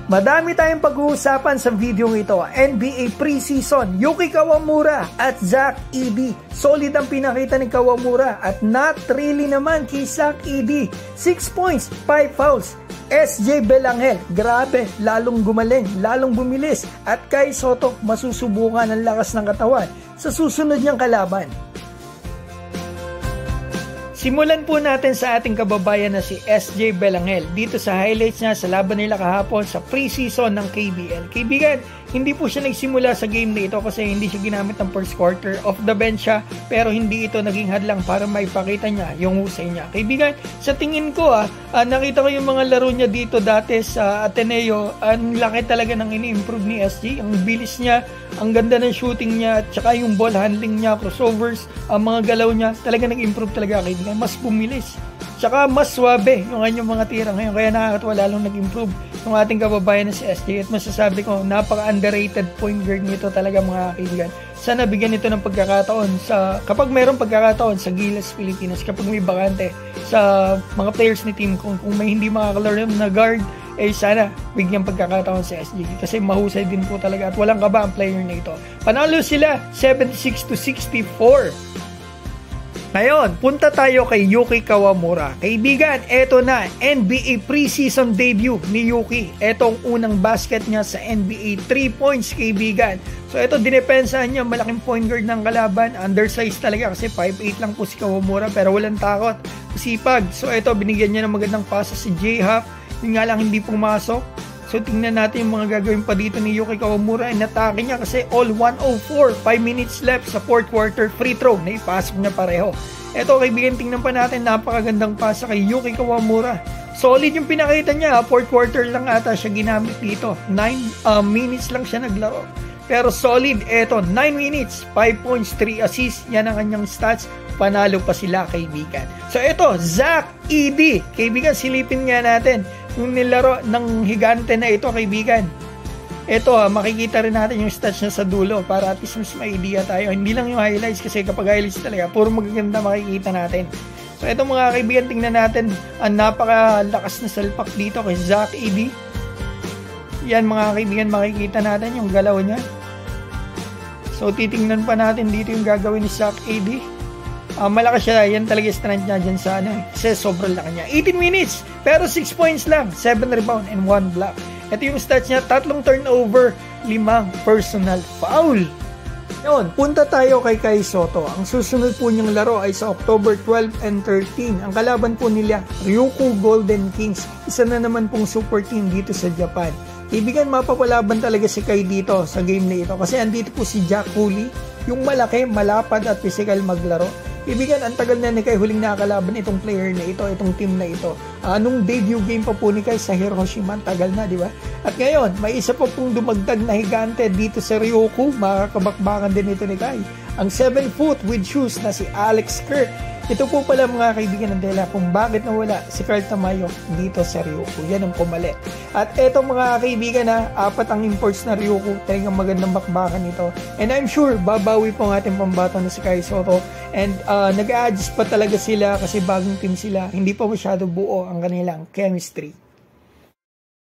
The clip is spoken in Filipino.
Madami tayong pag-uusapan sa video ito. NBA preseason, Yuki Kawamura at Zach Edey. Solid ang pinakita ni Kawamura at not really naman kay Zach Edey. 6 points, 5 fouls. SJ Belangel, grabe, lalong gumaling, lalong bumilis. At Kai Sotto, masusubukan ang lakas ng katawan sa susunod niyang kalaban. Simulan po natin sa ating kababayan na si SJ Belangel dito sa highlights niya sa laban nila kahapon sa preseason ng KBL. Kaibigan, hindi po siya nagsimula sa game na ito kasi hindi siya ginamit ng first quarter. Off the bench siya, pero hindi ito naging hadlang para maipakita niya yung husay niya. Kaibigan, sa tingin ko nakita ko yung mga laro niya dito dati sa Ateneo. Ang laki talaga ng ini-improve ni SJ. Ang bilis niya, ang ganda ng shooting niya, at saka yung ball handling niya, crossovers, ang mga galaw niya, talaga nag-improve talaga, kaibigan. Mas bumilis. Tsaka mas swabe yung kanyang mga tira ngayon. Kaya nakakatawa lalong nag-improve yung ating kababayan na si SJ. At masasabi ko, napaka-underrated point guard nito talaga mga kaibigan. Sana bigyan ito ng pagkakataon kapag mayroong pagkakataon sa Gilas Pilipinas, kapag may bakante sa mga players ni team, kung may hindi makakalaro na guard, sana bigyan pagkakataon sa SJ kasi mahusay din po talaga at walang kaba ang player na ito. Panalo sila 76-64. Ngayon, punta tayo kay Yuki Kawamura. Kaibigan, eto na, NBA preseason debut ni Yuki. Etong unang basket niya sa NBA, 3 points, kaibigan. So eto, dinepensahan niya, malaking point guard ng kalaban. Undersized talaga kasi 5'8 lang po si Kawamura pero walang takot. Sipag. So eto, binigyan niya ng magandang pasa si J-Hop. Yun nga lang hindi pumasok. So tingnan natin yung mga gagawin pa dito ni Yuki Kawamura. Inatake niya kasi all 104. 5 minutes left sa fourth quarter free throw. Naipasok niya pareho. Eto kaibigan, tingnan pa natin. Napakagandang pasa kay Yuki Kawamura. Solid yung pinakita niya. Fourth quarter lang ata siya ginamit dito. 9 minutes lang siya naglaro. Pero solid. Eto, 9 minutes, 5 points, 3 assists. Yan ang kanyang stats. Panalo pa sila, kaibigan. So eto, Zach Edey. Kaibigan, silipin nga natin yung nilaro ng higante na ito, kaibigan. Ito makikita rin natin yung stats niya sa dulo para at least mas may idea tayo. Hindi lang yung highlights kasi kapag highlights talaga, puro magaganda makikita natin. So ito mga kaibigan, tingnan natin ang napakalakas na salpak dito kay Zach Edey. Yan mga kaibigan, makikita natin yung galaw niya. So titingnan pa natin dito yung gagawin ni Zach Edey. Malakas siya, yan talaga strength niya dyan sa kasi sobrang laki niya. 18 minutes, pero 6 points lang, 7 rebound and 1 block. Ito yung stats niya, 3 turnover, 5 personal foul. Yun, punta tayo kay Kai Sotto. Ang susunod po niyang laro ay sa October 12 and 13. Ang kalaban po nila, Ryukyu Golden Kings. Isa na naman pong super team dito sa Japan. Ibigan, mapapalaban talaga si Kai dito sa game na ito kasi andito po si Jack Cooley, yung malaki, malapad at physical maglaro. Ibigan, ang tagal na ni Kai huling nakakalaban itong player na ito, itong team na ito. Nung debut game pa po ni Kai sa Hiroshima, tagal na, di ba? At ngayon, may isa pa pong dumagdag na higante dito sa Ryukyu, makakabakbakan din ito ni Kai. Ang 7 foot with shoes na si Alex Kirk. Ito po pala mga kaibigan ng Dela kung bakit nawala si Carl Tamayo dito sa Ryukyu. Yan ang pumalit. At eto mga kaibigan 4 ang imports na Ryukyu. Talagang magandang bakbakan ito. And I'm sure babawi po ang ating pambato na si Kai Sotto. And nag-a-adjust pa talaga sila kasi bagong team sila. Hindi pa masyado buo ang kanilang chemistry.